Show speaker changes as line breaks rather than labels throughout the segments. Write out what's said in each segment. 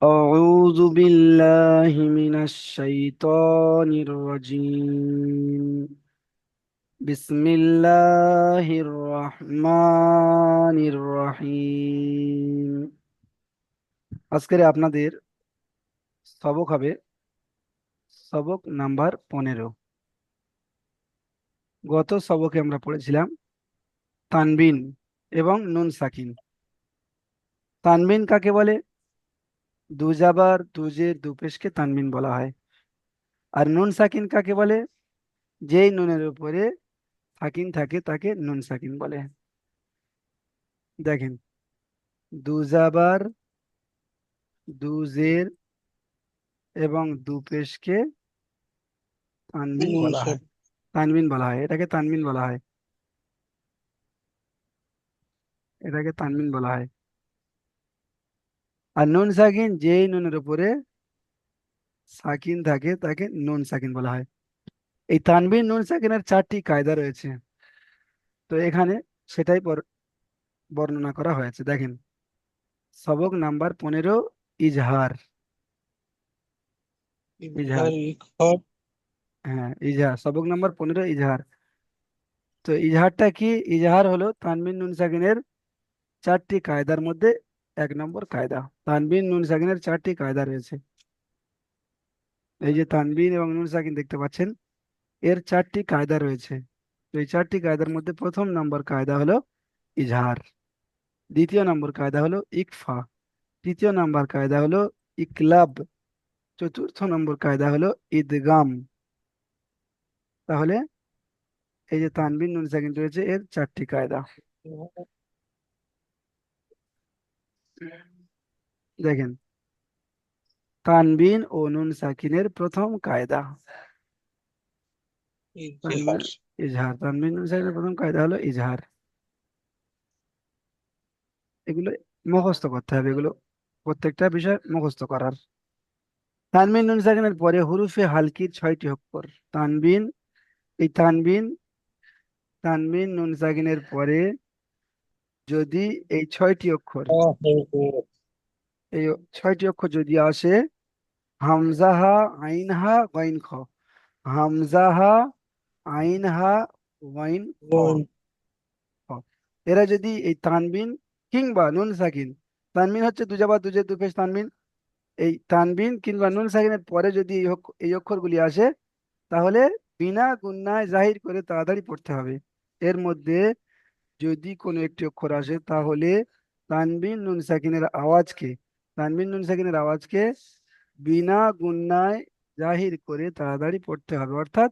أعوذ بالله من الشيطان الرجيم. بسم الله الرحمن الرحيم। আজকের আপনাদের সবক হবে সবক নাম্বার 15। গত সবকে আমরা পড়েছিলাম তানবিন এবং নুন সাকিন। তানবিন কাকে বলে? দুজাবার দুজের দুপেশকে তানবিন বলা হয়। আর নুন সাকিন কাকে বলে? যেই নুনের উপরে সাকিন থাকে তাকে নুন সাকিন বলে। দেখেন, দুজাবার দুজের এবং দুপেশকে তানবিন
নুন
বলা হয়।
সাক
তানবিন বলা হয়, এটাকে তানবিন বলা হয়, এটাকে তানবিন বলা হয়। আর নুন সাকিন, যেই নুনের উপরে সাকিন থাকে তাকে নুন সাকিন বলা হয়। এই তানবিন নুন সাকিনের 4টি কায়দা রয়েছে। তো এখানে সেটাই বর্ণনা করা হয়েছে। দেখেন, সবক নাম্বার 15, ইজহার। ইজহার,
ইজহার ইকফা
হ্যাঁ ইজহার, সবক নাম্বার 15 ইজহার। তো ইজহারটা কি? ইজহার হলো তানবিন নুন সাকিনের 4টি কায়দার মধ্যে 1 নম্বর কায়দা। তানবিন নুন সাকিনের 4টি কায়দা রয়েছে। এই যে তানবিন এবং নুন সাকিন দেখতে পাচ্ছেন, এর 4টি কায়দা রয়েছে। তো এই 4টি কায়দার মধ্যে প্রথম নম্বর কায়দা হলো ইজহার, দ্বিতীয় নম্বর কায়দা হলো ইকফা, তৃতীয় নম্বর কায়দা হলো ইকলাব, চতুর্থ নম্বর কায়দা হলো ইদগাম। তাহলে এই যে তানবিন নুন সাকিন রয়েছে, এর 4টি কায়দা। দেখেন, তানবিন ও নুন সাকিনের প্রথম কায়দা। তানবিন,
ইজহার
ইজহার, তানবিন নুন সাকিনের প্রথম কায়দা হলো ইজহার। এগুলো মুখস্থ করতে হবে, এগুলো প্রত্যেকটা বিষয় মুখস্থ করার। তানবিন নুন সাকিনের পরে হুরুফে হালকির 6টি অক্ষর। তানবিন, এই তানবিন নুন সাকিনের পরে যদি এই 6টি অক্ষর, এই 6টি অক্ষর যদি আসে, হামজাহা, আইনহা, গইন খ, হামজাহা, আইনহা, গইন খ, খ। এরা যদি এই তানবিন কিংবা নুন সাকিন, তানবিন হচ্ছে দুজাবা দুজে দুপেশ তানবিন, এই তানবিন কিংবা নুন সাকিনের পরে যদি এই অক্ষরগুলি আসে, তাহলে বিনা গুণনায় জাহির করে তাড়াতাড়ি পড়তে হবে। এর মধ্যে যদি কোনো একটি অক্ষর আসে, তাহলে তানবিন নুন সাকিনের আওয়াজকে, তানবিন নুন সাকিনের আওয়াজকে বিনা গুণনায় জাহির করে তাড়াতাড়ি পড়তে হবে, অর্থাৎ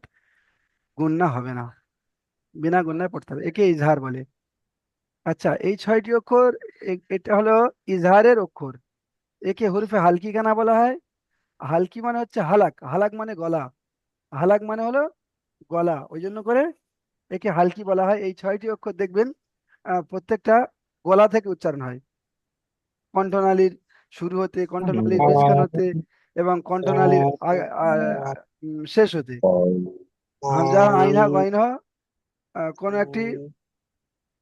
গুণনা হবে না, বিনা গুণনায় পড়তে হবে। একে ইজহার বলে। আচ্ছা, এই 6টি অক্ষর, এটা হলো ইজহারের অক্ষর। একে হরফে হালকি কেন বলা হয়? হালকি মানে হচ্ছে হালাক, হালাক মানে গলা, হালাক মানে হলো গলা, ওই জন্য করে একে হালকি বলা হয়। এই 6টি অক্ষর দেখবেন প্রত্যেকটা গলা থেকে উচ্চারণ হয়, কণ্ঠনালীর শুরু হতে, কণ্ঠনালীর বেশখান হতে এবং কণ্ঠনালীর শেষ হতে। হামজা, আইনহা, গইনহা কোনো একটি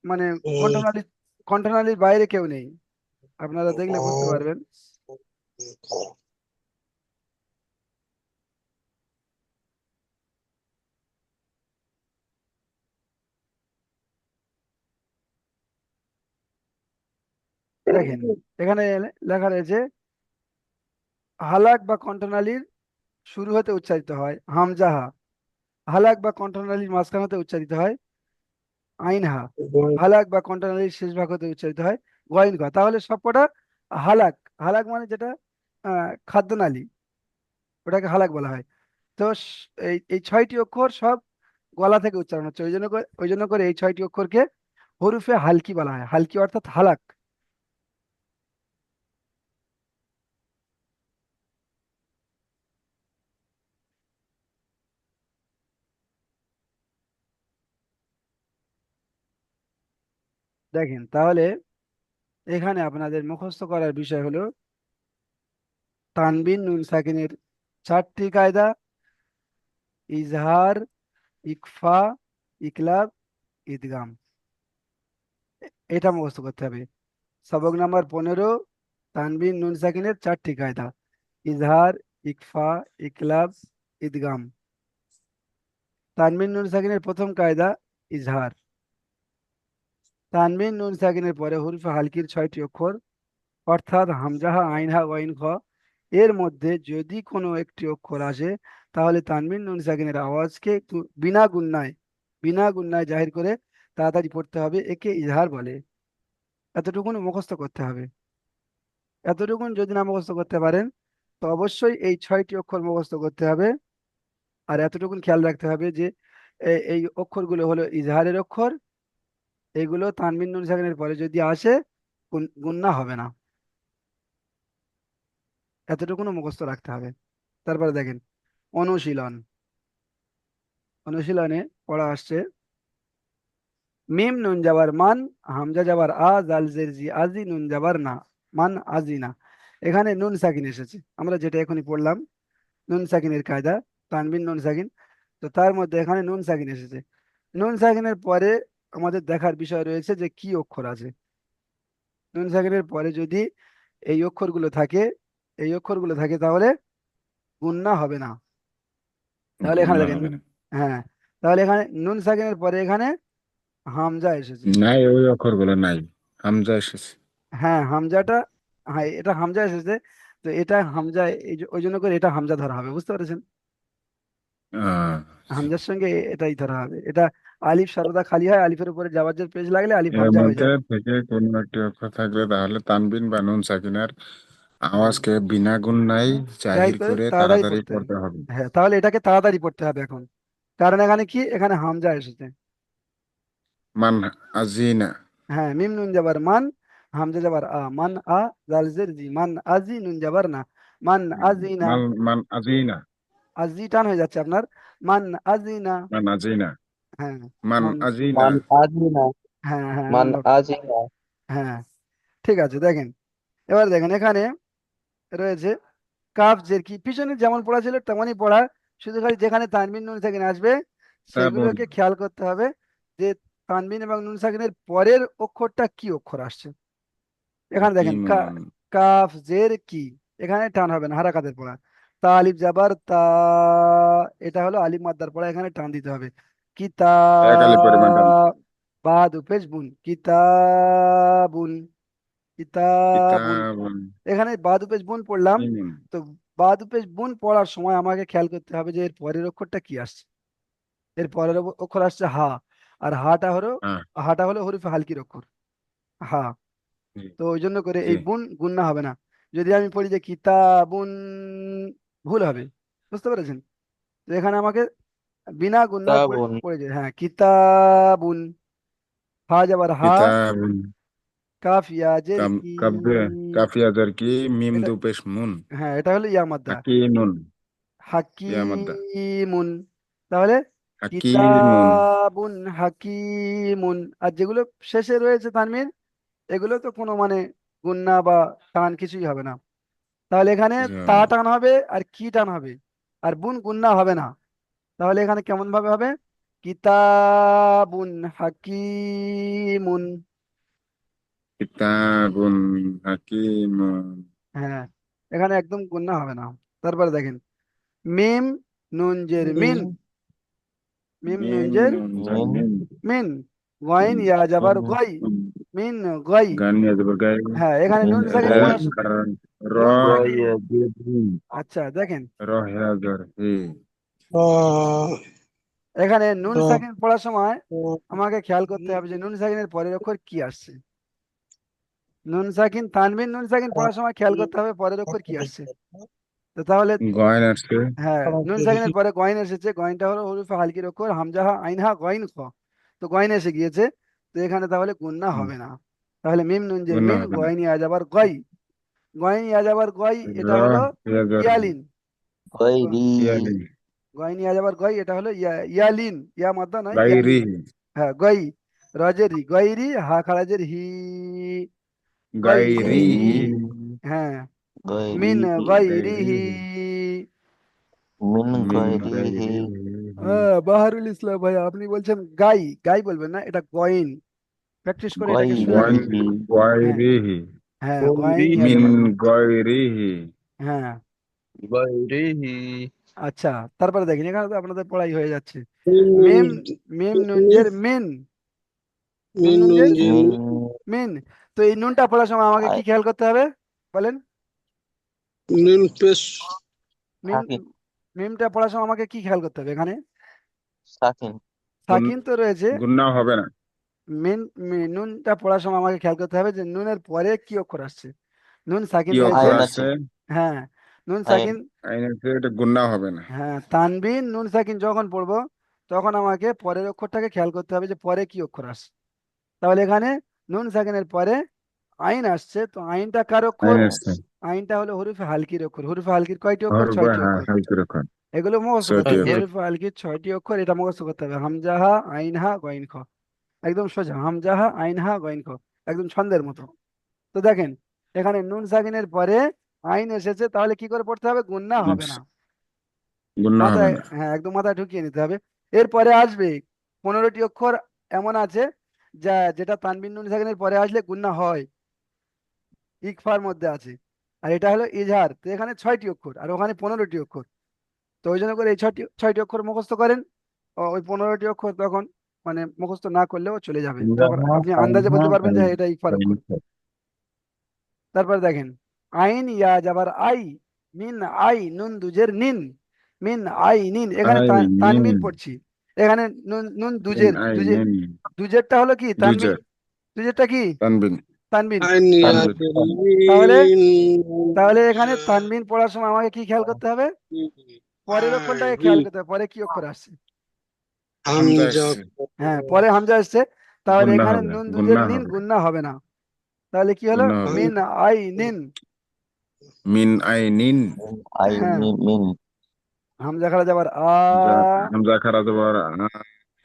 মানে কণ্ঠনালীর, কণ্ঠনালীর বাইরে কেউ নেই, আপনারা দেখলে বুঝতে পারবেন। দেখেন, এখানে লেখা রয়েছে হালাক বা কণ্ঠনালীর শুরু হতে উচ্চারিত হয় হামজাহা, হালাক বা কণ্ঠনালীর মাঝখান হতে উচ্চারিত হয় আইনহা, হালাক বা কণ্ঠনালীর শেষ ভাগ হতে উচ্চারিত হয় গইন ঘ। তাহলে সবকটা হালাক, হালাক মানে যেটা খাদ্যনালী, ওটাকে হালাক বলা হয়। তো এই 6টি অক্ষর সব গলা থেকে উচ্চারণ হচ্ছে, ওই জন্য করে এই 6টি অক্ষরকে হরুফে হালকি বলা হয়। হালকি অর্থাৎ হালাক। দেখেন, তাহলে এখানে আপনাদের মুখস্থ করার বিষয় হলো তানবিন নুন সাকিনের 4টি কায়দা: ইজহার, ইকফা, ইকলাব, ইদগাম। এটা মুখস্থ করতে হবে। সবক নাম্বার 15 তানবিন নুন সাকিনের চারটি কায়দা: ইজহার, ইকফা, ইকলাব, ইদগাম। তানবিন নুন সাকিনের প্রথম কায়দা ইজহার। তানবিন নুন সাকিনের পরে হুরফে হালকির 6টি অক্ষর, অর্থাৎ হামজাহা, আইনহা, ওয়াইন, খ, এর মধ্যে যদি কোনো একটি অক্ষর আসে, তাহলে তানবিন নুন সাকিনের আওয়াজকে বিনা গুণনায় জাহির করে তাড়াতাড়ি পড়তে হবে, একে ইজহার বলে। এতটুকুন মুখস্থ করতে হবে। এতটুকুন যদি না মুখস্থ করতে পারেন, তো অবশ্যই এই 6টি অক্ষর মুখস্থ করতে হবে। আর এতটুকুন খেয়াল রাখতে হবে যে এই অক্ষরগুলো হলো ইজহারের অক্ষর। এগুলো তানবিন নুন সাকিনের পরে যদি আসে, গুণনা হবে না। এতটুকুন মুখস্থ রাখতে হবে। তারপরে দেখেন অনুশীলন। অনুশীলনে পড়া আসছে মিম নুন যাবার মান, হামজা যাবার আ, জাল জের জি, আজি, নুন যাবার না, মান আজিনা। এখানে নুন সাকিন এসেছে, আমরা যেটা এখনই পড়লাম, নুন সাকিনের কায়দা, তানবিন নুন সাকিন। তো তার মধ্যে এখানে নুন সাকিন এসেছে। নুন সাকিনের পরে আমাদের দেখার বিষয় রয়েছে যে কি অক্ষর আছে। নুন সাকিনের পরে যদি এই অক্ষরগুলো থাকে, তাহলে গুণনা হবে না। তাহলে এখানে
গুণনা
দেখেন,
হবে না।
হ্যাঁ, তাহলে এখানে নুন সাকিনের পরে এখানে হামজা এসেছে।
নাই, ওই অক্ষরগুলো নাই, হামজা এসেছে।
হ্যাঁ, হামজাটা, হ্যাঁ এটা হামজা এসেছে। তো এটা হামজা, ওই জন্য করে এটা হামজা ধরা হবে, বুঝতে পেরেছেন?
আচ্ছা।
হামজার সঙ্গে এটাই ধরা হবে। এটা আলিফ সর্বদা খালি হয়, আলিফের উপরে জাবাজের পেশ লাগলে আলিফ
এর
হামজা হয়ে
মধ্যে
যায়।
থেকে কোনো একটি অক্ষর থাকলে তাহলে তানবিন বা নুন সাকিনের
হুম,
আওয়াজকে বিনা গুণনায়
জাহির
জাহির
করে
করে
তাড়াতাড়ি
তাড়াতাড়ি
পড়তে হবে।
পড়তে হবে।
হ্যাঁ, তাহলে এটাকে তাড়াতাড়ি পড়তে হবে এখন, কারণ এখানে কি, এখানে হামজা এসেছে।
মান আজিনা।
হ্যাঁ, মিম নুন যাবার মান, হামজা যাবার আ, মান আ, জাল জের জি, মান আজি, নুন যাবার না, মান আজিনা।
মান মান আজিনা।
আজি টান হয়ে যাচ্ছে আপনার, মান আজিনা।
মান আজিনা।
হ্যাঁ,
মান
মান,
আজিনা।
মান আজিনা।
হ্যাঁ হ্যাঁ
মান
অন্য,
আজিনা।
হ্যাঁ, ঠিক আছে। দেখেন, এবার দেখেন এখানে রয়েছে কাফ জের, কি পিছনে যেমন পড়া ছিল তেমনই পড়া, শুধু খালি যেখানে তানবিন নুন সাকিন আসবে
তাবুন।
সেগুলোকে খেয়াল করতে হবে যে তানবিন এবং নুন সাকিনের পরের অক্ষরটা কি অক্ষর আসছে। এখানে দেখেন
হাকিমুন।
কাফ জের কি, এখানে টান হবে না, হারাকাতের পড়া। তা আলিফ যাবার তা, এটা হলো আলিফ মাদ্দার পড়া, এখানে টান দিতে হবে।
এক আলি পরিমাণ টান।
কিতাব, বা দু পেশ বুন, কিতাবুন, কিতাবুন।
কিতাবুন।
এখানে বা দু পেশ বুন পড়লাম।
হাকিমুন।
তো বা দু পেশ বুন পড়ার সময় আমাকে খেয়াল করতে হবে যে এর পরের অক্ষরটা কি আসছে। এর পরের অক্ষর আসছে হা। আর
হ্যাঁ।
হাটা হলো হরফে হালকির অক্ষর, হা।
জি।
তো ওই জন্য করে
জি।
এই বুন গুণনা হবে না। যদি আমি পড়ি যে কিতাবুন, ভুল হবে, বুঝতে পেরেছেন? তো এখানে আমাকে বিনা গুণনায় পড়ে
কিতাবুন।
পড়ে যায়, হ্যাঁ কিতাবুন। হা যাবার হা,
কিতাবুন।
কাফ ইয়া জের
কাম
কি,
কাব্যে কাফিয়াদার কি মিম
এটা,
দুপেশ মুন।
হ্যাঁ এটা হলো ইয়া মাদ্দা,
হাকিমুন। ইয়া মাদ্দা।
হাকিমুন। তাহলে
হাকিমুন।
কিতাবুন হাকিমুন। আর যেগুলো শেষে রয়েছে তানমিন, এগুলো তো কোনো মানে গুণনা বা টান কিছুই হবে না। তাহলে এখানে
কিছু
তা
হবে না।
টান হবে আর কি টান হবে, আর বুন গুণনা হবে না। তাহলে এখানে কেমন ভাবে হবে, কিতাবুন হাকিমুন।
কিতাবুন হাকিমুন।
হ্যাঁ, এখানে একদম গুণনা হবে না। তারপরে দেখেন মিম নুন জের মিন, মিম নুন
মিম
জের
নুন জন
মিন।
মিন।
মিন, গয়েন ইয়া যাবার গই, মিন গই।
গান ইয়াজবার গাই।
হ্যাঁ, এখানে
মিন
নুন সাকিন
রে
গাই।
পড়ার
কারণ র।
নুন সাকিন,
গায়া জিবরিন।
আচ্ছা দেখেন
রহেজর হি।
এখানে নুন সাকিন পড়ার সময় আমাকে খেয়াল করতে হবে যে নুন সাকিনের পরের অক্ষর কি আসছে। নুন সাকিন, তানবিন নুন সাকিন পড়ার সময় খেয়াল করতে হবে পরের অক্ষর কি আসছে। তো তাহলে,
গয়ন আসছে।
হ্যাঁ, নুন সাকিনের পরে গয়েন এসেছে, গয়েনটা হলো হরুফে হালকির অক্ষর, হামজাহা আইনহা গয়েন খ। তো গয়েন এসে গিয়েছে, তো এখানে তাহলে গুণনা হবে না। তাহলে মিম নুনজের
গুণ
মিন,
হবে না।
গয়েন ইয়াজাবার গই, গয়েন ইয়াজাবার গই,
র
এটা হলো
ইয়াজর হি।
ইয়ালিন। গ-
গায়রি।
ইয়ালি।
গয়েন ইয়াজাবার গই, এটা হলো ইয়ালিন, ইয়া মাদ্দা নয়,
গাইরি।
ইয়ালিন। হ্যাঁ গই, রজের হি, গইরি, হা খারাজের হি, গইরি।
গাইরি।
গায়রি।
হ্যাঁ,
গায়রি।
মিন গইরিহি।
গাইরি।
মিন
মিন
গায়রিহি।
গাইরি।
বাহারুল ইসলাম ভাই, আপনি বলছেন গাই, গাই বলবেন না, এটা গয়েন। প্র্যাকটিস করে এটাকে সোজা
গয়ন
করবেন। হ্যাঁ,
গাইরিহি।
হ্যাঁ গয়েন ইয়া
গৈরিহি
মিন
যাবার
গয়রিহি
হ্যাঁ।
গৈরিহি
আচ্ছা, তারপরে দেখেন এখানে তো আপনাদের পড়াই হয়ে যাচ্ছে।
মিন
মিম,
নুন
মিম নুনজের মিন, নুন
মিন নুন
নুনজের
জির
মিন
মিন। তো এই নুনটা পড়ার সময় আমাকে কি
আই
খেয়াল করতে হবে বলেন?
নুন পেশ
মিম,
সাকিন
মিমটা পড়ার সময় আমাকে কি খেয়াল করতে হবে এখানে?
সাকিন
গুন
সাকিন তো রয়েছে।
গুন্নাও হবে না।
মিন নুনটা পড়ার সময় আমাকে খেয়াল করতে হবে যে নুনের পরে কি অক্ষর আসছে। নুন সাকিন
কি
রয়েছে।
অক্ষর
আইন আছে
আছে?
হ্যাঁ, নুন
আইন
সাকিন।
আইন আছে, এটা গুন্নাও হবে না।
হ্যাঁ, তানবিন নুন সাকিন যখন পড়বো তখন আমাকে পরের অক্ষরটাকে খেয়াল করতে হবে যে পরে কি অক্ষর আসছে। তাহলে এখানে নুন সাকিনের পরে আইন আসছে, তো আইনটা কার
আইন
অক্ষর?
আছে।
আইনটা হলো হরফে হালকির অক্ষর। হরফে হালকির কয়টি অক্ষর?
হরফে,
6টি
হ্যাঁ,
অক্ষর।
হালকির অক্ষর
এগুলো মুখস্থ করতে
6টি
হবে।
অক্ষর।
হরফে হালকির 6টি অক্ষর, এটা মুখস্থ করতে হবে। হামজাহা আইনহা গইন খ, একদম সোজা। হামজাহা আইনহা গইন খ, একদম ছন্দের মতো। তো দেখেন এখানে নুন সাকিনের পরে আইন এসেছে, তাহলে কি করে পড়তে হবে? গুন্না হবে না।
গুন্না হবে
মাথায়,
না।
হ্যাঁ একদম মাথায় ঢুকিয়ে নিতে হবে। এরপরে আসবে 15টি অক্ষর এমন আছে যেটা তানবিন নুন সাকিনের পরে আসলে গুন্না হয়, ইকফার মধ্যে আছে। আর এটা হলো ইজহার। তো এখানে 6টি অক্ষর আর ওখানে 15টি অক্ষর। তো ওই জন্য করে এই 6টি অক্ষর মুখস্থ করেন। ওই 15টি অক্ষর তখন মানে মুখস্থ না করলেও চলে যাবে, তারপর
জাহা
আপনি আন্দাজে
আইনহা
বলতে পারবেন যে
আইন
হ্যাঁ, এটা ইকফার
আইন
অক্ষর। তারপর দেখেন আইন ইয়া যাবার আই, মিন আই নুন দুজের নিন, মিন আই নিন। এখানে
আই নিন
তানবিন পড়ছি। এখানে নুন নুন
মিন
দুজের
আই
দুজে,
নিন
দুজেরটা হলো কি? তানবিন।
দুজার
দুজেরটা কি?
তানবিন
তানবিন।
আইন
তা-
তানবিন
ইয়াদের
তাহলে
মিন
তাহলে এখানে তানবিন পড়ার সময় আমাকে কি খেয়াল করতে হবে? পরের অক্ষরটাকে
আই
খেয়াল করতে হবে, পরে কি অক্ষর আসছে।
হামজা
হামজা
আসছে,
হ্যাঁ, পরে হামজা আসছে। তাহলে
গুন্না
এখানে
হবে,
নুন দুজের
গুন্না
নিন,
হবে,
গুন্না হবে না। তাহলে কি হলো?
গুন্না হবে।
মিন আই নিন।
মিন আই নিন,
মিন আই
হ্যাঁ,
মিন
হামজা খারা যাবার আ,
হামজা খারা জবর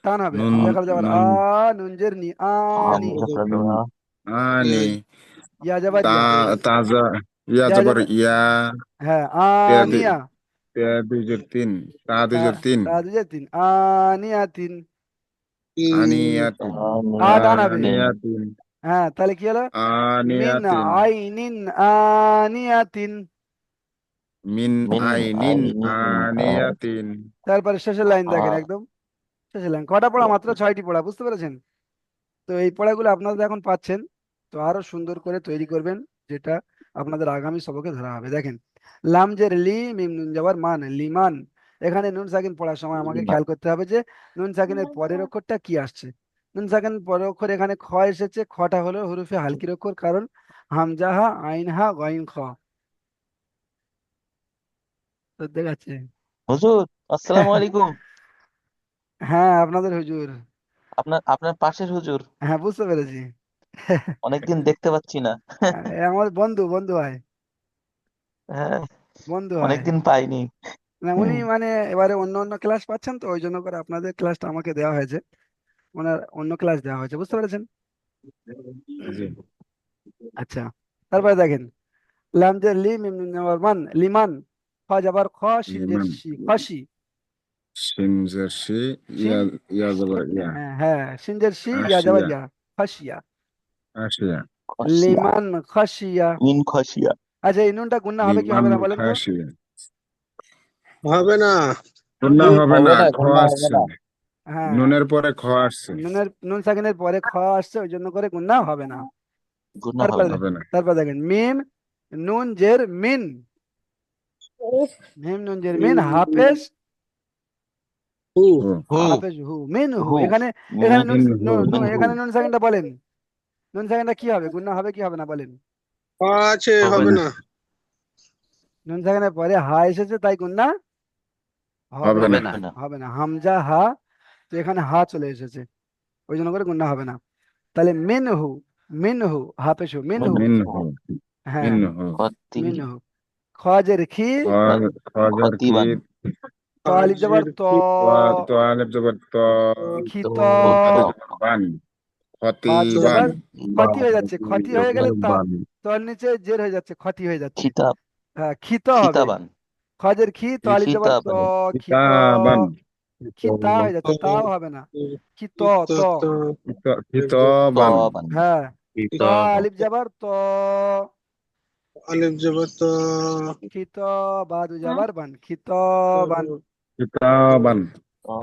টান হবে।
নুন,
হামজা খারা যাবার
নুন
আ, নুনজের নি আনি।
হামজা
নুন
ফাজা
আনি,
ইয়া যাবার
তা
ইয়া,
তাজা, ইয়া
ইয়া
জবর
যাবার
ইয়া,
হ্যাঁ
তে
আনিয়া।
তে দুইজের তিন, তা
তা
দুইজের তিন,
তা দুজের তিন, আনিয়া তিন।
আনিয়াতিন,
আ টান হবে।
আনিয়াতিন
আনিয়াতিন,
হ্যাঁ, তাহলে কি হলো? মিন
আনিয়াতিন,
আইনিন আনিয়াতিন।
মিন
মিন
আইনিন
আইনিন
আনিয়াতিন।
তারপরে শেষের লাইন দেখেন, একদম শেষের লাইন। কটা পড়া? মাত্র 6টি পড়া, বুঝতে পেরেছেন? তো এই পড়াগুলো আপনারা এখন পাচ্ছেন, তো আরো সুন্দর করে তৈরি করবেন, যেটা আপনাদের আগামী সবকে ধরা হবে। দেখেন লামজের লি, মিম নুন যাবার মান, লিমান। এখানে নুন সাকিন পড়ার সময় আমাকে খেয়াল করতে হবে যে নুন সাকিনের পরের অক্ষরটা কি আসছে। নুন সাকিন পরের অক্ষর এখানে খ এসেছে। খটা হলো হরফে হালকির অক্ষর, কারণ হামজাহা আইনহা গইন খ। তো দেখাচ্ছে।
হুজুর আসসালামু আলাইকুম।
হ্যাঁ, আপনাদের হুজুর।
আপনার আপনার পাশের হুজুর,
হ্যাঁ, বুঝতে পেরেছি।
অনেকদিন দেখতে পাচ্ছি না।
আমার বন্ধু, বন্ধু হয়,
হ্যাঁ,
বন্ধু হয়।
অনেকদিন পাইনি।
না উনি
হুম,
মানে এবারে অন্য অন্য ক্লাস পাচ্ছেন, তো ওই জন্য করে আপনাদের ক্লাসটা আমাকে দেওয়া হয়েছে। ওনার অন্য ক্লাস দেওয়া হয়েছে, বুঝতে পেরেছেন?
জি,
আচ্ছা, তারপরে দেখেন লামজের লি মিম নুন যাবার মান, লিমান। খ যাবার খ, সিনজের
লিমান,
শি, খসি।
শিন জার্সি, ইয়া,
সিন,
ইয়া জবর ইয়া,
হ্যাঁ সিনজের শি, ইয়া যাবার
আশিয়া,
ইয়া, খসিয়া।
আশিয়া,
খসিয়া
লিমান খসিয়া।
মিন খসিয়া
আচ্ছা, এই নুনটা গুন্না হবে কি
লিমান
হবে না বলেন তো?
খাসিয়া।
হবে না
গুন্না হবে
হবে
না,
না,
খ
ঘুম হবে
আসছে,
না।
হ্যাঁ,
নুনের পরে খ আসছে,
নুন সাকিনের পরে খ আসছে, ওই জন্য করে গুন্না হবে না।
গুণা হবে
তারপরে
না।
হবে না।
তারপর দেখেন মিম নুন জের মিন, মিম নুন জের মিন, হাফেজ।
হু
ও,
হু
হাফেজ হু, মিন হু।
হু
এখানে
মিন
এখানে নুন,
মিন হু,
মিন হু
এখানে নুন সাকিনটা বলেন। নুন সাকিনটা কি হবে? গুন্না হবে কি হবে না বলেন?
আছে
হবে
হবে
না।
না
নুন সাকিনের পরে হা এসেছে, তাই গুন্না হবে
হবে
না।
না।
হবে না।
হবে না, হামজা হা, তো এখানে হা চলে এসেছে, ওই জন্য করে গুন্না হবে না। তাহলে মিন হু, মিন হু, হাফেজ হু, মিন
মিন
হু।
মিন হু,
হ্যাঁ,
মিন হু,
খতি
মিন হু। খজের খি,
খজার কি,
খতিবান
ত আলিফ যাবার
হাজির
ত,
কি
তো আলেপ জবর ত,
খিত।
তো
বাদে জবর বান,
বাতি
খতিবান,
যাবার ক্ষতি হয়ে যাচ্ছে, ক্ষতি হয়ে গেলে তা,
বান,
তর নিচে জের হয়ে যাচ্ছে, ক্ষতি হয়ে যাচ্ছে।
খিতাব
হ্যাঁ, খিত হবে।
খিতাবান
খজের খি, তো আলিফ যাবার ত,
খিতাবান
খিত।
কিতাবান,
খিতা হয়ে যাচ্ছে, তাও হবে না। খিত, ত।
কিতাবান,
তবান
হ্যাঁ, ত আলিফ যাবার ত,
আলিফ জবর তো,
খিত বা দু যাবার বান, খিত বান।
কিতাবান।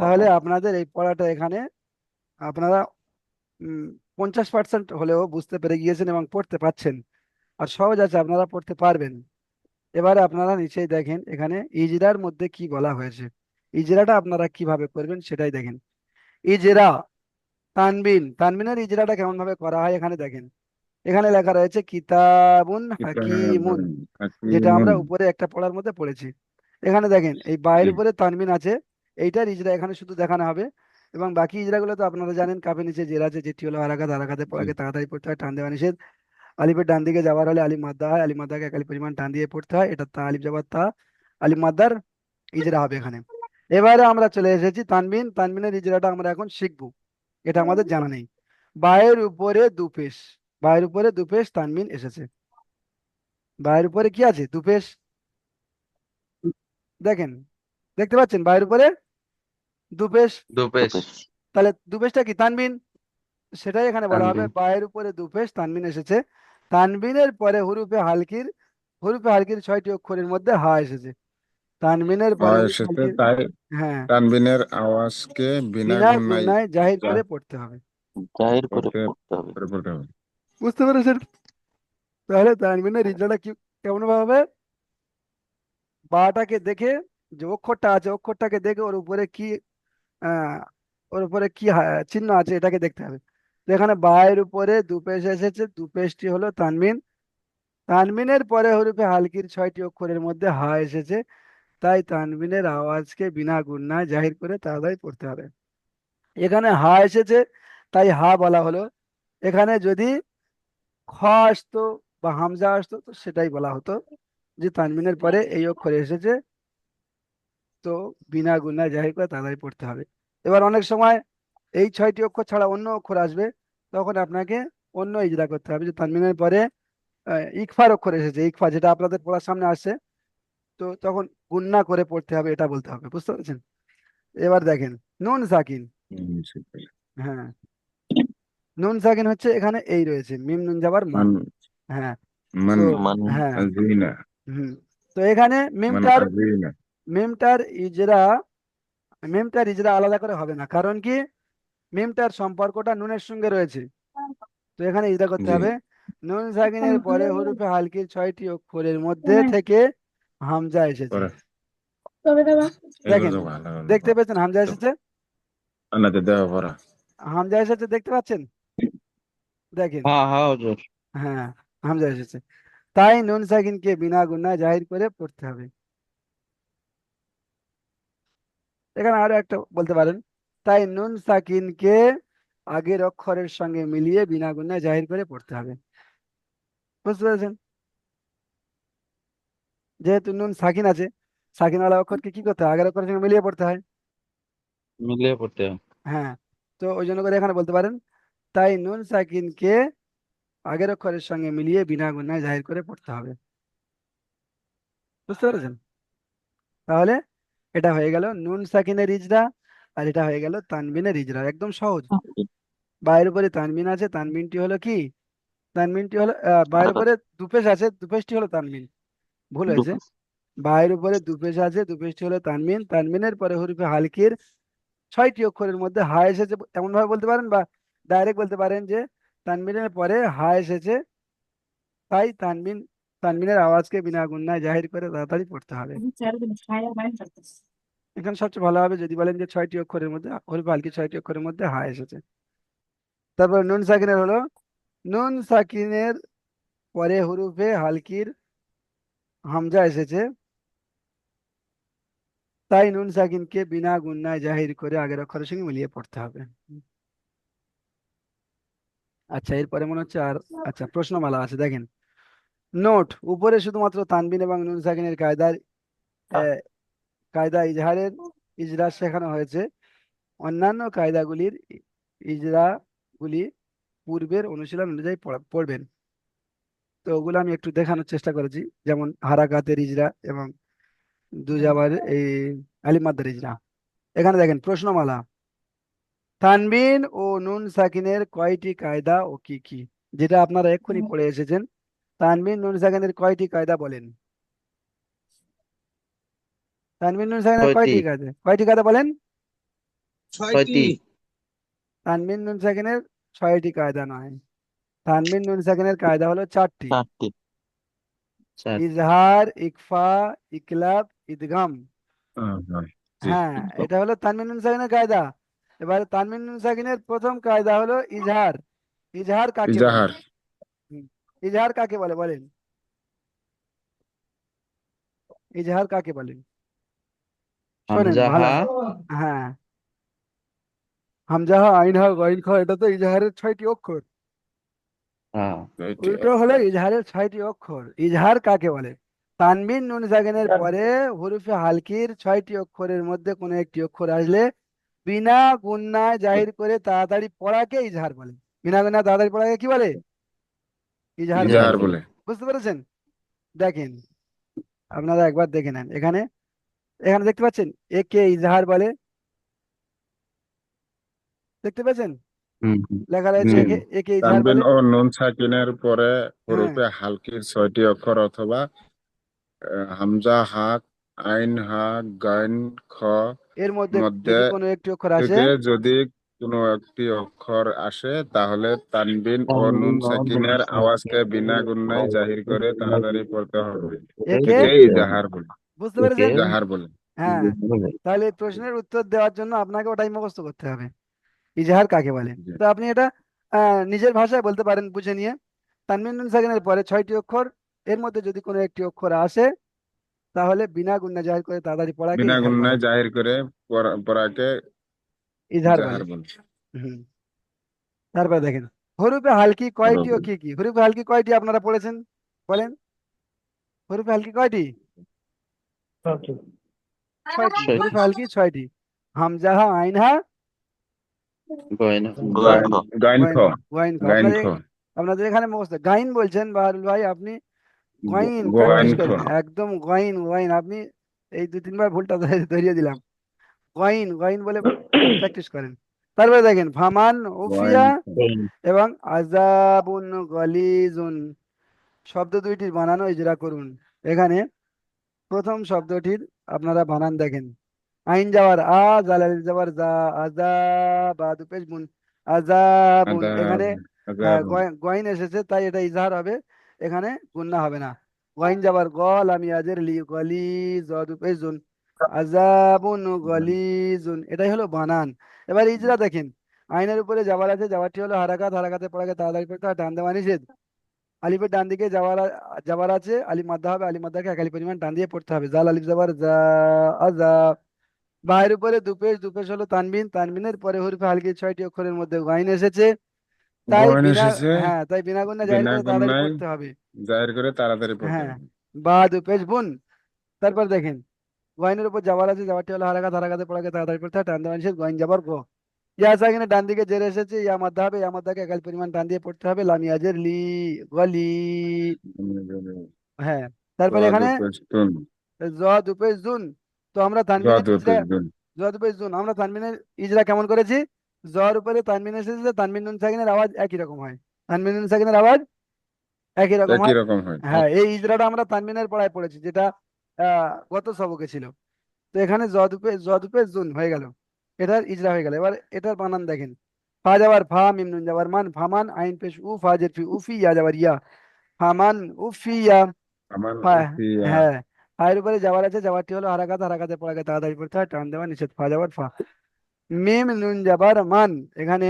তাহলে আপনাদের এই পড়াটা এখানে আপনারা 50% হলেও বুঝতে পেরে গিয়েছেন এবং পড়তে পারছেন, আর সহজ আছে, আপনারা পড়তে পারবেন। এবারে আপনারা নিচেই দেখেন এখানে ইজরার মধ্যে কি বলা হয়েছে। ইজরাটা আপনারা কিভাবে করবেন সেটাই দেখেন। ইজরা, তানবিন, তানবিনের ইজরাটা কেমন ভাবে করা হয় এখানে দেখেন। এখানে লেখা রয়েছে কিতাবুন হাকিমুন,
কিতাবুন
যেটা আমরা
হাকিমুন।
উপরে একটা পড়ার মধ্যে পড়েছি। এখানে দেখেন এই
জি।
বায়ের উপরে তানবিন আছে, এইটার ইজরা এখানে শুধু দেখানো হবে। এবং বাকি ইজরাগুলো তো আপনারা জানেন, কাপের নিচে জের আছে, যেটি হলো হারাকাত, হারাকাতের
জি।
পড়াকে তাড়াতাড়ি পড়তে হয়, টান দেওয়া নিষেধ। আলিফের ডান দিকে যাওয়ার হলে আলিফ মাদ্দা হয়, আলিফ মাদ্দাকে একালি পরিমাণ টান দিয়ে পড়তে হয়, এটা তা আলিফ যাবার তা, আলিফ মাদ্দার ইজরা হবে এখানে। এবারে আমরা চলে এসেছি তানবিন, তানবিনের ইজরাটা আমরা এখন শিখবো, এটা আমাদের জানা নেই। বায়ের উপরে দু পেশ, বায়ের উপরে দু পেশ তানবিন এসেছে। বায়ের উপরে কি আছে? দু পেশ। দেখেন, দেখতে পাচ্ছেন বায়ের উপরে দু পেশ।
দুপেশ।
তাহলে দু পেশটা কি? তানবিন। সেটাই এখানে বলা হবে,
তানবিন।
বায়ের উপরে দু পেশ তানবিন এসেছে। তানবিনের পরে হুরুফে হালকির 6টি অক্ষরের মধ্যে হা এসেছে। তানবিনের পরে হুরুফে
এসেছে
হালকির,
তাই
হ্যাঁ,
তানবিনের আওয়াজকে বিনা
বিনা
গুণায়
গুণায় জাহির
যা
করে পড়তে হবে।
জাহির করে
পড়তে
পড়তে হবে।
পড়তে হবে।
বুঝতে পেরেছেন? তাহলে তানবিনের ইজরাটা কি কেমন ভাবে? বাটাকে দেখে, যে অক্ষরটা আছে অক্ষরটাকে দেখে ওর উপরে কি আহ ওর উপরে কি চিহ্ন আছে এটাকে দেখতে হবে। তো এখানে বায়ের উপরে দু পেশ এসেছে, দু পেশটি হলো তানবিন। তানবিনের পরে হরফে হালকির 6টি অক্ষরের মধ্যে হা এসেছে, তাই তানবিনের আওয়াজকে বিনা গুণায় জাহির করে তাড়াতাড়ি পড়তে হবে। এখানে হা এসেছে তাই হা বলা হলো। এখানে যদি খ আসতো বা হামজা আসতো তো সেটাই বলা হতো যে তানবিনের পরে এই অক্ষর এসেছে, তো বিনা গুণায় জাহির করে তাড়াতাড়ি পড়তে হবে। এবার অনেক সময় এই 6টি অক্ষর ছাড়া অন্য অক্ষর আসবে, তখন আপনাকে অন্য ইজরা করতে হবে। যে তানবিনের পরে ইকফার অক্ষর এসেছে, ইকফা যেটা আপনাদের পড়ার সামনে আসছে, তো তখন গুণনা করে পড়তে হবে, এটা বলতে হবে। বুঝতে পেরেছেন? এবার দেখেন নুন সাকিন। হ্যাঁ, নুন সাকিন হচ্ছে এখানে এই রয়েছে, মিম নুন যাবার মান।
মান
হ্যাঁ,
মান
তো
মান
হ্যাঁ,
আজিনা।
হুম, তো এখানে
মান
মিমটার
আজিনা।
মিমটার ইজরা মিমটার ইজরা আলাদা করে হবে না, কারণ কি মিমটার সম্পর্কটা নুনের সঙ্গে রয়েছে। তো এখানে ইজরা করতে
জি।
হবে। নুন সাকিনের পরে হরফে হালকির 6টি অক্ষরের মধ্যে থেকে হামজা এসেছে।
পরে এগুলো
দেখেন,
তো ভালো হলো।
দেখতে পেয়েছেন হামজা এসেছে?
না তো দেওয়া পড়া।
হামজা এসেছে, দেখতে পাচ্ছেন? দেখেন,
হ্যাঁ হ্যাঁ হুজুর।
হ্যাঁ, হামজা এসেছে, তাই নুন সাকিনকে বিনা গুণায় জাহির করে পড়তে হবে। এখানে আরো একটা বলতে পারেন, তাই নুন সাকিনকে আগের অক্ষরের সঙ্গে মিলিয়ে বিনা গুণায় জাহির করে পড়তে হবে। বুঝতে পেরেছেন? যেহেতু নুন সাকিন আছে, সাকিনওয়ালা অক্ষরকে কি করতে হয়? আগের অক্ষরের সঙ্গে মিলিয়ে পড়তে হয়।
মিলিয়ে পড়তে হবে।
হ্যাঁ, তো ওই জন্য করে এখানে বলতে পারেন, তাই নুন সাকিনকে আগের অক্ষরের সঙ্গে মিলিয়ে বিনা গুণায় জাহির করে পড়তে হবে। বুঝতে পেরেছেন? তাহলে এটা হয়ে গেল নুন সাকিনের ইজরা, আর এটা হয়ে গেল তানবিনের ইজরা, একদম সহজ। বায়ের উপরে তানবিন আছে, তানবিনটি হলো কি? তানবিনটি হলো বায়ের
হারাকাত
উপরে দুপেশ আছে, দুপেশটি হলো তানবিন। ভুল হয়েছে।
দুপেশ।
বায়ের উপরে দুপেশ আছে, দুপেশটি হলো তানবিন। তানবিনের পরে হরফে হালকির 6টি অক্ষরের মধ্যে হা এসেছে, এমন ভাবে বলতে পারেন, বা ডাইরেক্ট বলতে পারেন যে তানবিনের পরে হা এসেছে, তাই তানবিনের আওয়াজকে বিনা গুণায় জাহির করে তাড়াতাড়ি পড়তে হবে। এখানে সবচেয়ে ভালো হবে যদি বলেন যে 6টি অক্ষরের মধ্যে হরফে হালকি 6টি অক্ষরের মধ্যে হা এসেছে। তারপর নুন সাকিনের হলো, নুন সাকিনের পরে হরফে হালকির হামজা এসেছে, তাই নুন সাকিনকে বিনা গুণায় জাহির করে আগের অক্ষরের সঙ্গে মিলিয়ে পড়তে হবে। আচ্ছা, এরপরে মনে হচ্ছে আর, আচ্ছা প্রশ্নমালা আছে দেখেন। নোট, উপরে শুধুমাত্র তানবিন এবং নুন সাকিনের কায়দা ইজহারের ইজরা শেখানো হয়েছে। অন্যান্য কায়দাগুলির ইজরাগুলি পূর্বের অনুশীলন অনুযায়ী পড়বেন। তো ওগুলো আমি একটু দেখানোর চেষ্টা করেছি, যেমন হারাকাতের ইজরা এবং দুজাবার এই আলিফ মাদ্দার ইজরা। এখানে দেখেন প্রশ্নমালা, তানবিন ও নুন সাকিনের কয়টি কায়দা ও কি কি? যেটা আপনারা এক্ষুনি পড়ে এসেছেন। তানবিন নুন সাকিনের কয়টি কায়দা বলেন? তানবিন নুন সাকিনের
ছয়টি
কয়টি কায়দা বলেন?
ছয়টি।
তানবিন নুন সাকিনের 6টি কায়দা নয়, তানবিন নুন সাকিনের কায়দা হলো 4টি।
চারটি চারটি
ইজহার, ইকফা, ইকলাব, ইদগাম।
হ্যাঁ, জি।
হ্যাঁ, এটা হলো তানবিন নুন সাকিনের কায়দা। এবারে তানবিন নুন সাকিনের প্রথম কায়দা হলো ইজহার। ইজহার কাকে বলে?
ইজাহার।
হুম, ইজহার কাকে বলে বলেন? ইজহার কাকে বলে? শোনেন ভালো।
হামজাহা
হ্যাঁ, হামজাহা, আইনহা, গইন খ, এটা তো ইজহারের 6টি অক্ষর।
হ্যাঁ
এটি
ওইটা হলো ইজহারের 6টি অক্ষর। ইজহার কাকে বলে? তানবিন নুন সাকিনের পরে হরফে হালকির 6টি অক্ষরের মধ্যে কোনো একটি অক্ষর আসলে বিনা গুণনায় জাহির করে তাড়াতাড়ি পড়াকে ইজহার বলে। বিনা গুণনায় তাড়াতাড়ি পড়াকে কি বলে? ইজহার বলে।
ইজহার
ইজাহার
বলে।
বলে।
বুঝতে পেরেছেন? দেখেন, আপনারা একবার দেখে নেন। এখানে এখানে দেখতে পাচ্ছেন একে ইজহার বলে, দেখতে পাচ্ছেন
হুম হুম
লেখা রয়েছে
জি।
একে একে ইজহার
তানবিন
বলে।
ও নুন সাকিনের পরে
হ্যাঁ,
হরফে হালকির 6টি অক্ষর অথবা হামজা, হা, আইন, হা, গাইন, খ
এর মধ্যে
মধ্যে
যদি কোনো একটি অক্ষর আসে,
থেকে যদি কোনো একটি অক্ষর আসে তাহলে তানবিন ও নুন সাকিনের আওয়াজকে বিনা গুণনায় জাহির করে তাড়াতাড়ি পড়তে হবে।
একে,
একে ইজাহার বলে।
বুঝতে পেরেছেন?
ইজাহার বলে।
হ্যাঁ, তাহলে এই প্রশ্নের উত্তর দেওয়ার জন্য আপনাকে ওটাই মুখস্থ করতে হবে, ইজহার কাকে বলে।
জি।
তো আপনি এটা নিজের ভাষায় বলতে পারেন বুঝে নিয়ে। তানবিন নুন সাকিনের পরে 6টি অক্ষর, এর মধ্যে যদি কোনো একটি অক্ষর আসে তাহলে বিনা গুণনা জাহির করে তাড়াতাড়ি পড়াকে
বিনা
ইজহার বলে।
গুণনায় জাহির করে পড়াকে
ইজহার
ইজাহার
বলে।
বলে।
হুম, তারপরে দেখেন হরফে হালকি কয়টি ও
বরাবর।
কি কি? হরফে হালকি কয়টি আপনারা পড়েছেন বলেন? হরফে হালকি কয়টি? 6টি।
ছয়টি
হরফে হালকি 6টি। হামজাহা, আইনহা,
গয়না
গইন খ।
গাইন খ।
গয়েন খ। গয়েন খ।
গাইন খ।
আপনাদের এখানে মুখস্থ গাইন বলছেন বাহারুল ভাই, আপনি গয়েন
গাইন
প্র্যাকটিস
খ।
করেন। একদম গয়েন গয়েন, আপনি এই 2-3 বার ভুলটা ধরিয়ে দিলাম। গয়েন গয়েন বলে প্র্যাকটিস করেন। তারপরে দেখেন ফামান,
গাইন
উফিয়া
খ।
এবং আজাবুন গলিজুন শব্দ দুইটির বানানো ইজরা করুন। এখানে প্রথম শব্দটির আপনারা বানান দেখেন। আইন যাওয়ার আ, জালাল যাওয়ার যা, আজা, বা দুপেশ বুন, আজাবুন।
আদাব।
এখানে হ্যাঁ,
আদাব।
গয়েন এসেছে তাই এটা ইজহার হবে, এখানে গুন্না হবে না। গয়েন যাবার গ, লাম ইয়াজের লি, গলি, জ দুপেশ জুন, আজাবুন গলিজুন, এটাই হলো বানান। এবার ইজরা দেখেন, আইনের উপরে যাবার আছে, যাবারটি হলো হারাকাত, হারাকাতে পড়াকে তাড়াতাড়ি পড়তে হয়, টান দেওয়া নিষেধ। আলিফের ডান দিকে যাবার আছে, আলিফ মাদ্দা হবে, আলিফ মাদ্দাকে এক আলিফ পরিমাণ টান দিয়ে পড়তে হবে। জাল আলিফ যাবার যা, আজা। বায়ের উপরে দুপেশ, দুপেশ হলো তানবিন, তানবিনের পরে হরফে হালকি 6টি অক্ষরের মধ্যে গাইন এসেছে, তাই
গয়ন
বিনা,
এসেছে।
হ্যাঁ, তাই বিনা গুণা জাহির
বিনা
করে তাড়াতাড়ি
গুণনায়
পড়তে হবে।
জাহির করে তাড়াতাড়ি পড়তে
হ্যাঁ,
হবে।
বা দুপেশ বুন। তারপর দেখেন গয়নের উপর যাবার আছে, যাবারটি হলো হারাকাত, হারাকাতে পড়াকে তাড়াতাড়ি পড়তে হয়, টান দেওয়া নিষেধ। গয়ন যাবার গ, ইয়া সাকিনে ডান দিকে জের এসেছে, ইয়া মাদ্দা হবে, ইয়া মাদ্দাকে একাল পরিমাণ টান দিয়ে পড়তে হবে। লাম ইয়াজের লি, গলি। হ্যাঁ, তারপরে এখানে
জুন।
দুপেশ জুন। তো আমরা তানবিনের
জুন।
ইজরা, দুপেশ জুন, আমরা তানবিনের ইজরা কেমন করেছি? জর উপরে তানবিন এসেছে, তানবিন নুন সাকিনের আওয়াজ একই রকম হয়, তানবিন নুন সাকিনের আওয়াজ একই রকম
একই
হয়।
রকম হয়।
হ্যাঁ, এই ইজরাটা আমরা তানবিনের পড়ায় পড়েছি, যেটা গত সবকে ছিল। তো এখানে জদুপে জুন হয়ে গেল, এটার ইজরা হয়ে গেল। এবার এটার বানান দেখেন। ফা যাবার ফা, মিম নুন যাবার মান, ফামান, আইন পেশ উ, ফা জের ফি, উফি, ইয়া যাবার ইয়া, ফামান, উফিয়া।
আমার
হ্যাঁ,
উফিয়া।
হ্যাঁ, ফায়ের উপরে যাবার আছে, যাবারটি হলো হারাকাত, হারাকাতে পড়াকে তাড়াতাড়ি পড়তে হয়, টান দেওয়া নিষেধ। ফা যাবার ফা। মিম নুন যাবার মান, এখানে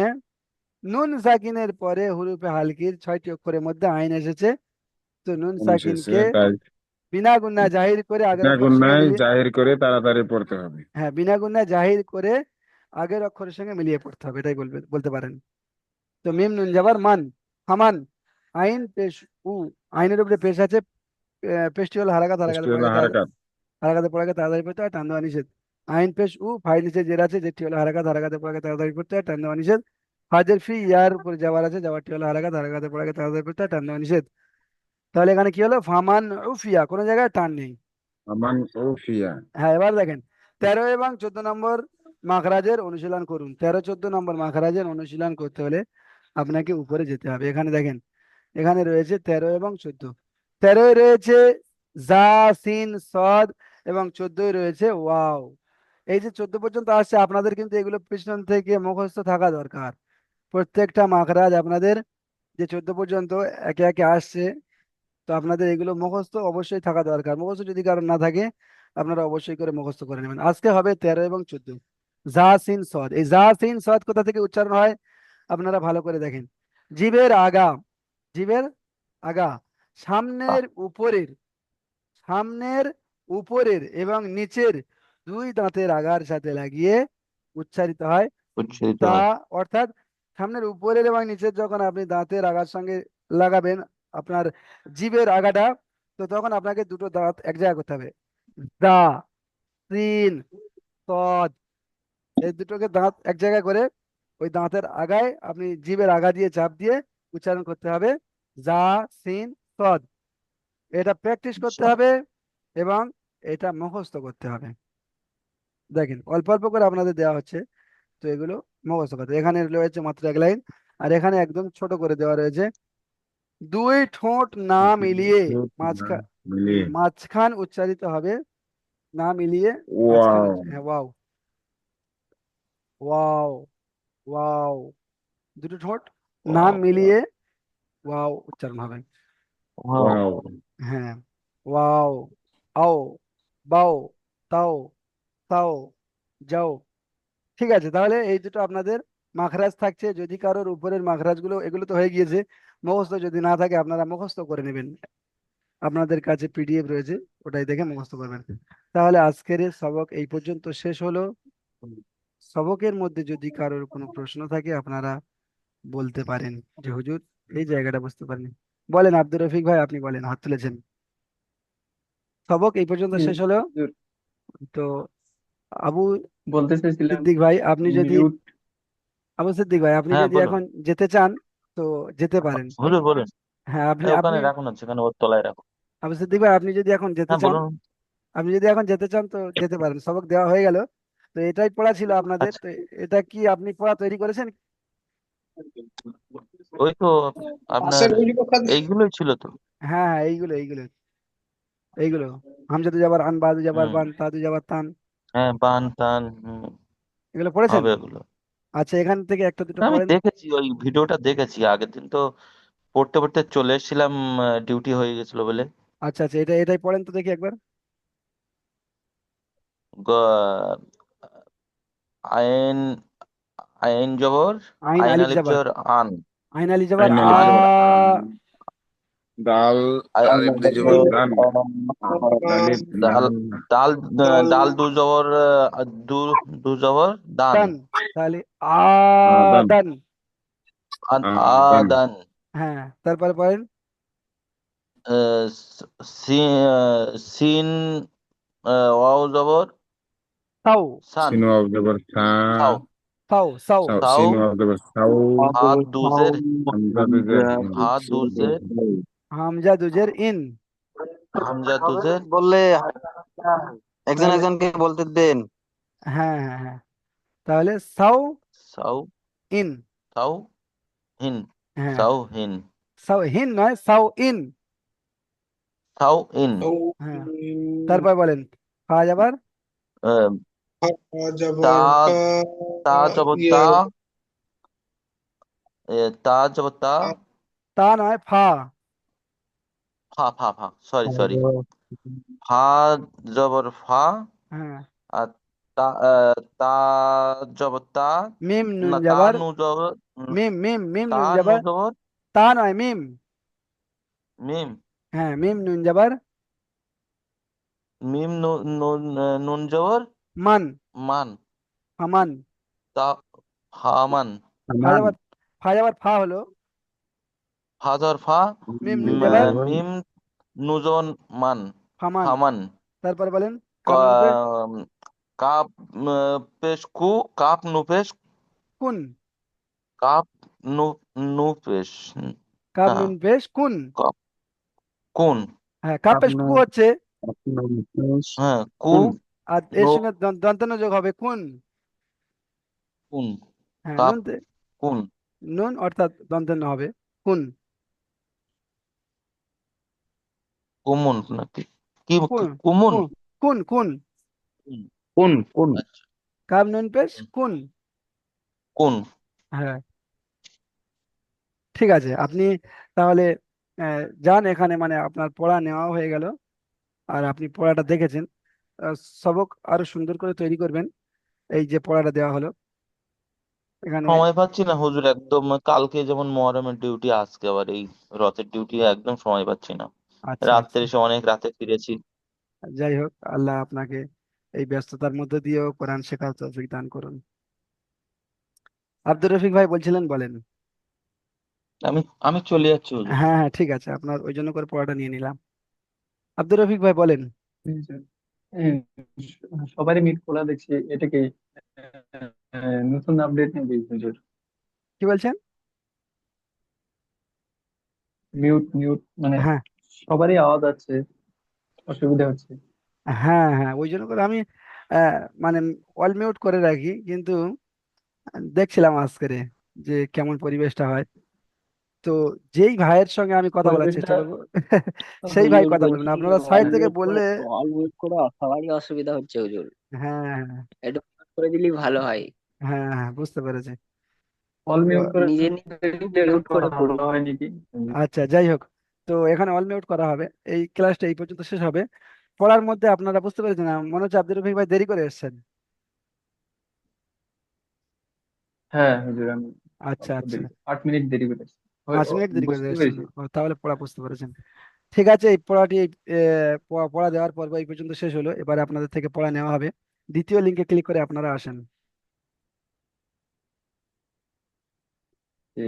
নুন সাকিনের পরে হুরুফে হালকির 6টি অক্ষরের মধ্যে আইন এসেছে, তো নুন
এসেছে
সাকিনকে
তাই
বিনা গুন্না জাহির করে আগের
বিনা
অক্ষরের সঙ্গে
গুণনায়
মিলিয়ে,
জাহির করে তাড়াতাড়ি পড়তে হবে।
হ্যাঁ, বিনা গুন্না জাহির করে আগের অক্ষরের সঙ্গে মিলিয়ে পড়তে হবে, এটাই বলতে পারেন। তো মিম নুন যাবার মান, হামান, আইন পেশ উ, আইনের উপরে পেশ আছে, পেশটি হলো হারাকাত, হারাকাতে
সৃষ্টি হলো
পড়াকে
হারাকাত।
হারাকাতে পড়াকে তাড়াতাড়ি পড়তে হয়, টান দেওয়া নিষেধ। আইন পেশ উ, ফাই নিচে জের আছে, যেটি হলো হারাকাত, হারাকাতে পড়াকে তাড়াতাড়ি পড়তে হয়, টান দেওয়া নিষেধ। ফাজের ফি, ইয়ার উপরে যাবার আছে, যাবারটি হলো হারাকাত, হারাকাতে পড়াকে তাড়াতাড়ি পড়তে হয়, টান দেওয়া নিষেধ। তাহলে এখানে কি হলো? ফামান উফিয়া, কোনো জায়গায় টান নেই।
আমান উফিয়া।
হ্যাঁ, এবার দেখেন 13 এবং 14 নম্বর মাখরাজের অনুশীলন করুন। 13-14 নম্বর মাখরাজের অনুশীলন করতে হলে আপনাকে উপরে যেতে হবে। এখানে দেখেন এখানে রয়েছে 13 এবং 14। 13 রয়েছে জা সিন সদ এবং 14 রয়েছে ওয়াও। এই যে 14 পর্যন্ত আসছে আপনাদের কিন্তু এগুলো পিছন থেকে মুখস্থ থাকা দরকার। প্রত্যেকটা মাখরাজ আপনাদের যে 14 পর্যন্ত একে একে আসছে, তো আপনাদের এগুলো মুখস্থ অবশ্যই থাকা দরকার। মুখস্থ যদি কারণ না থাকে আপনারা অবশ্যই করে মুখস্থ করে নেবেন। আজকে হবে 13 এবং 14। জা সিন সদ, এই জা সিন সদ কোথা থেকে উচ্চারণ হয় আপনারা ভালো করে দেখেন। জিভের আগা, জিভের আগা, সামনের উপরের, সামনের উপরের এবং নিচের দুই দাঁতের আগার সাথে লাগিয়ে উচ্চারিত হয়
উচ্চারিত
তা।
হয়।
অর্থাৎ সামনের উপরের এবং নিচের যখন আপনি দাঁতের আগার সঙ্গে লাগাবেন আপনার জিভের আগাটা, তো তখন আপনাকে দুটো দাঁত এক জায়গায় করতে হবে। দা, সিন, তদ, এই দুটোকে দাঁত এক জায়গায় করে ওই দাঁতের আগায় আপনি জিভের আগা দিয়ে চাপ দিয়ে উচ্চারণ করতে হবে জা সিন তদ। এটা প্র্যাকটিস করতে
আচ্ছা।
হবে এবং এটা মুখস্থ করতে হবে। দেখেন অল্প অল্প করে আপনাদের দেওয়া হচ্ছে, তো এগুলো মুখস্থ করতে হবে। এখানে রয়েছে মাত্র এক লাইন, আর এখানে একদম ছোট করে দেওয়া রয়েছে দুই ঠোঁট না মিলিয়ে মাঝখান,
মিলিয়ে
মাঝখান উচ্চারিত হবে, না মিলিয়ে মাঝখান
ওয়াও।
হ্যাঁ ওয়াও, ওয়াও, ওয়াও, দুটো ঠোঁট না
Wow,
মিলিয়ে ওয়াও উচ্চারণ হবে।
wow,
wow.
হ্যাঁ, ওয়াও, আও, বাও, তাও, তাও, যাও। ঠিক আছে, তাহলে এই দুটো আপনাদের মাখরাজ থাকছে। যদি কারোর উপরের মাখরাজ গুলো এগুলো তো হয়ে গিয়েছে, মুখস্থ যদি না থাকে আপনারা মুখস্থ করে নেবেন। আপনাদের কাছে পিডিএফ রয়েছে, ওটাই দেখে মুখস্থ করবেন। তাহলে আজকের এই সবক এই পর্যন্ত শেষ হলো। সবকের মধ্যে যদি কারোর কোনো প্রশ্ন থাকে আপনারা বলতে পারেন যে হুজুর এই জায়গাটা বুঝতে পারেনি। বলেন আব্দুর রফিক ভাই, আপনি বলেন, হাত তুলেছেন। সবক এই পর্যন্ত শেষ হলো। তো আবু
বলতে চাইছিলাম
সিদ্দিক ভাই আপনি যদি,
মিউট।
আবু সিদ্দিক ভাই আপনি
হ্যাঁ
যদি
বলুন।
এখন যেতে চান তো যেতে পারেন।
হুজুর বলুন।
হ্যাঁ আপনি
ওখানে
আপনি
রাখুন, না সেখানে ওর তলায় রাখুন।
আবু সিদ্দিক ভাই আপনি যদি এখন যেতে
হ্যাঁ
চান,
বলুন।
আপনি যদি এখন যেতে চান তো যেতে পারেন, সবক দেওয়া হয়ে গেল। তো এটাই পড়া ছিল আপনাদের,
আচ্ছা,
তো এটা কি আপনি পড়া তৈরি করেছেন?
ওই তো আপনার
পাশের বইগুলো খালি।
এইগুলোই ছিল তো।
হ্যাঁ হ্যাঁ, এইগুলো এইগুলো এইগুলো হামজাদু যাবার আন, বাদু যাবার
হুম।
বান, তাদু যাবার তান,
হ্যাঁ, বান টান।
এগুলো পড়েছেন?
হবে এগুলো।
আচ্ছা, এখান থেকে একটা দুটো
আমি
পড়েন।
দেখেছি, ওই ভিডিওটা দেখেছি আগের দিন তো। পড়তে পড়তে চলে এসেছিলাম, ডিউটি হয়ে গেছিল বলে।
আচ্ছা আচ্ছা, এটাই পড়েন তো দেখি একবার।
গ- আইন, আইন জবর,
আইন
আইন
আলিফ
আলিফ
যাবার,
জবর আন।
আইন আলিফ যাবার
আইন
আ,
আলিফ
আন,
জবর আন, দাল
আইন
আলিফ দুই জবর
ইন,
দান, আলিফ
দাল,
লাম
দাল,
দাল
দাল দু জবর, দু, দু জবর দান।
দান, তাহলে
আদান,
আদান।
আদান,
আদান।
হ্যাঁ, তারপরে পড়েন।
আহ, সিন, ওয়াও জবর
তাও,
সান।
সিন ওয়াও জবর সা,
তাও, তাও, সাও,
সাও
সাউ,
সিন ওয়াও জবর সাউ,
হাত দুজের,
হামজা দুজের
হাত দুজের,
হামজা দুজের ইন।
হামজা দুজের।
বললে একজন
তাহলে
একজনকে বলতে দেন।
হ্যাঁ হ্যাঁ হ্যাঁ, তাহলে সাও
সাউ,
ইন।
সাউ হিন,
হ্যাঁ,
সাউ হিন,
সাও হিন নয়, সাও ইন।
সাউ ইন।
হ্যাঁ, তারপর বলেন ফা যাবার,
আহ, তা,
জবর তা,
তা জবর তা,
ইয়া
তা জবর তা,
তা নয় ফা।
ফা, ফা, ফা, সরি সরি, ফা জবর ফা।
হ্যাঁ,
আর তা, তা জবর তা,
মিম নুন
না তা
যাবার,
নু জবর,
মিম
তা
নুন
নু
যাবার,
জবর
তা নয় মিম।
মিম,
হ্যাঁ, মিম নুন যাবার
মিম নুন জবর
মান,
মান।
ফামান।
তা হামান।
ফা
আমান,
যাবার, ফা যাবার ফা হলো,
ফা জবর ফা,
মিম নুন যাবার
মিম নুজন মান,
ফামান।
ফামান।
তারপর বলেন কাপ নুন পে
কা- কাপ, পেশ কু, কাপ নু পেশ,
কুন,
কাপ নু, নু পেশ,
কাপ
না,
নুন পেশ কুন।
কাপ কোন।
হ্যাঁ, কাপ পেশ কু হচ্ছে,
হ্যাঁ, কু
কুন,
আর এর
নো,
সঙ্গে দন্তান্ন যোগ হবে কুন।
কুন,
হ্যাঁ,
কাপ কোন।
নুন অর্থাৎ দন্তান্ন হবে কুন।
কুমুন নাকি কি
কুন
কুমুন?
কুন কুন কুন
কুন।
কোন কোন
আচ্ছা।
কাব নুন পেশ
হুম,
কুন।
কুন।
হ্যাঁ, ঠিক আছে। আপনি তাহলে যান, এখানে মানে আপনার পড়া নেওয়া হয়ে গেল, আর আপনি পড়াটা দেখেছেন। সবক আরো সুন্দর করে তৈরি করবেন। এই যে পড়াটা দেওয়া হলো এখানে।
সময় পাচ্ছি না হুজুর একদম, কালকে যেমন মহরমের ডিউটি, আজকে আবার এই রথের ডিউটি, একদম সময় পাচ্ছি না।
আচ্ছা
রাত্রে
আচ্ছা,
এসে অনেক রাতে ফিরেছি।
যাই হোক, আল্লাহ আপনাকে এই ব্যস্ততার মধ্যে দিয়েও কোরআন শেখার তৌফিক দান করুন। আব্দুর রফিক ভাই বলছিলেন, বলেন।
আমি আমি চলে যাচ্ছি হুজুর।
হ্যাঁ হ্যাঁ, ঠিক আছে, আপনার ওই জন্য করে পড়াটা নিয়ে নিলাম। আব্দুর রফিক ভাই বলেন।
জি, স্যার। এই সবারই মিট খোলা দেখছি, এটা কি নতুন আপডেট নাকি হুজুর?
কি বলছেন?
মিউট মিউট মানে
হ্যাঁ
সবারই আওয়াজ আছে, অসুবিধা হচ্ছে।
হ্যাঁ হ্যাঁ, ওই জন্য করে আমি আহ, মানে অল মিউট করে রাখি, কিন্তু দেখছিলাম আজকে যে কেমন পরিবেশটা হয়। তো যেই ভাইয়ের সঙ্গে আমি কথা বলার চেষ্টা
পরিবেশটা
করব সেই ভাই
হুজুর
কথা
বলছি
বলবেন,
কি,
আপনারা সাইড থেকে বললে।
অল মিউট করে সবারই অসুবিধা হচ্ছে হুজুর।
হ্যাঁ হ্যাঁ
একটু mute করে দিলেই ভালো হয়।
হ্যাঁ হ্যাঁ, বুঝতে পেরেছি।
অল
তো
মিউট করে
নিজে নিজে মিউট
করা
করে
ভালো
পড়ুন।
হয় নাকি হুজুর?
আচ্ছা, যাই হোক, তো এখানে অল মিউট করা হবে। এই ক্লাসটা এই পর্যন্ত শেষ হবে। পড়ার মধ্যে আপনারা বুঝতে পেরেছেন, মনে হচ্ছে আব্দুর রফিক ভাই দেরি করে এসেছেন।
হ্যাঁ হুজুর, আমি
আচ্ছা
অল্প
আচ্ছা,
দেরি 8 মিনিট দেরি করেছি।
5 মিনিট দেরি করে
বুঝতে
এসেছেন।
পেরেছি।
তাহলে পড়া বুঝতে পেরেছেন। ঠিক আছে, এই পড়াটি পড়া দেওয়ার পর্ব এই পর্যন্ত শেষ হলো। এবারে আপনাদের থেকে পড়া নেওয়া হবে। দ্বিতীয় লিঙ্কে ক্লিক করে আপনারা আসেন।
জি।